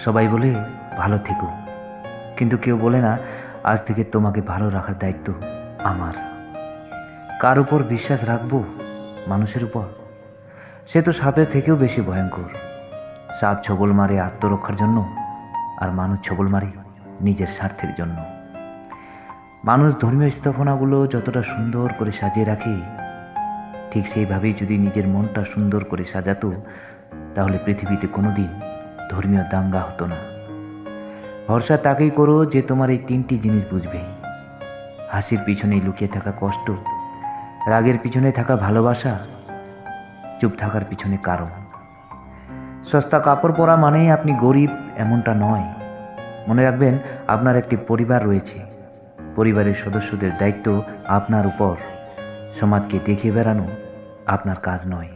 সবাই বলে ভালো থেকো, কিন্তু কেউ বলে না আজ থেকে তোমাকে ভালো রাখার দায়িত্ব আমার। কার উপর বিশ্বাস রাখবো? মানুষের উপর? সে তো সাপের থেকেও বেশি ভয়ঙ্কর। সাপ ছবল মারে আত্মরক্ষার জন্য, আর মানুষ ছবল মারে নিজের স্বার্থের জন্য। মানুষ ধর্মীয় স্থাপনাগুলো যতটা সুন্দর করে সাজিয়ে রাখে, ঠিক সেইভাবেই যদি নিজের মনটা সুন্দর করে সাজাতো, তাহলে পৃথিবীতে কোনোদিন ধর্মীয় দাঙ্গা হতো না। ভরসা তাকেই করো যে তোমার এই তিনটি জিনিস বুঝবে: হাসির পিছনে লুকিয়ে থাকা কষ্ট, রাগের পিছনে থাকা ভালোবাসা, চুপ থাকার পিছনে কারণ। সস্তা কাপড় পরা মানেই আপনি গরিব এমনটা নয়। মনে রাখবেন, আপনার একটি পরিবার রয়েছে। পরিবারের সদস্যদের দায়িত্ব আপনার উপর। সমাজকে দেখিয়ে বেড়ানো আপনার কাজ নয়।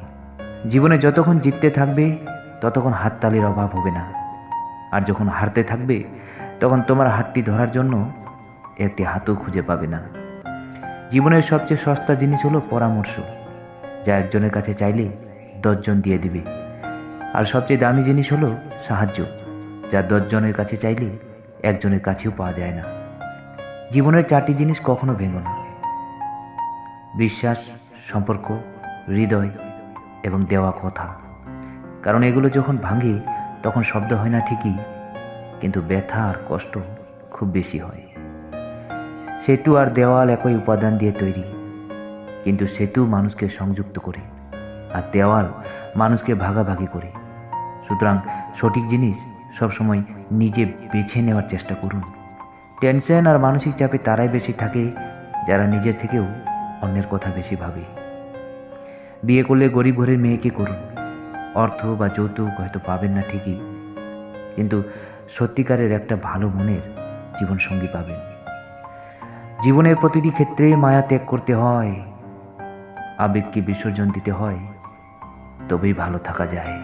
জীবনে যতক্ষণ জিততে থাকবে ততক্ষণ হাততালির অভাব হবে না, আর যখন হারতে থাকবে তখন তোমার হাতটি ধরার জন্য একটি হাতও খুঁজে পাবে না। জীবনের সবচেয়ে সস্তা জিনিস হলো পরামর্শ, যা একজনের কাছে চাইলে 10 জন দিয়ে দিবে। আর সবচেয়ে দামি জিনিস হলো সাহায্য, যা 10 জনের কাছে চাইলে একজনের কাছেও পাওয়া যায় না। জীবনের 4টি জিনিস কখনো ভেঙো না: বিশ্বাস, সম্পর্ক, হৃদয় এবং দেওয়া কথা। কারণ এগুলো যখন ভাঙে তখন শব্দ হয় না ঠিকই, কিন্তু ব্যথা আর কষ্ট খুব বেশি হয়। সেতু আর দেওয়াল একই উপাদান দিয়ে তৈরি, কিন্তু সেতু মানুষকে সংযুক্ত করে, আর দেওয়াল মানুষকে ভাগাভাগি করে। সুতরাং সঠিক জিনিস সবসময় নিজে বেছে নেওয়ার চেষ্টা করুন। টেনশন আর মানসিক চাপে তারাই বেশি থাকে যারা নিজের থেকেও অন্যের কথা বেশি ভাবে। বিয়ে করলে গরিব ঘরের মেয়েকে করুন। অর্থ বা যৌতুক হয়তো পাবেন না ঠিকই, কিন্তু সত্যিকারের একটা ভালো মনের জীবনসঙ্গী পাবেন। জীবনের প্রতিটি ক্ষেত্রে মায়া ত্যাগ করতে হয়, আবেগকে বিসর্জন দিতে হয়, তবেই ভালো থাকা যায়।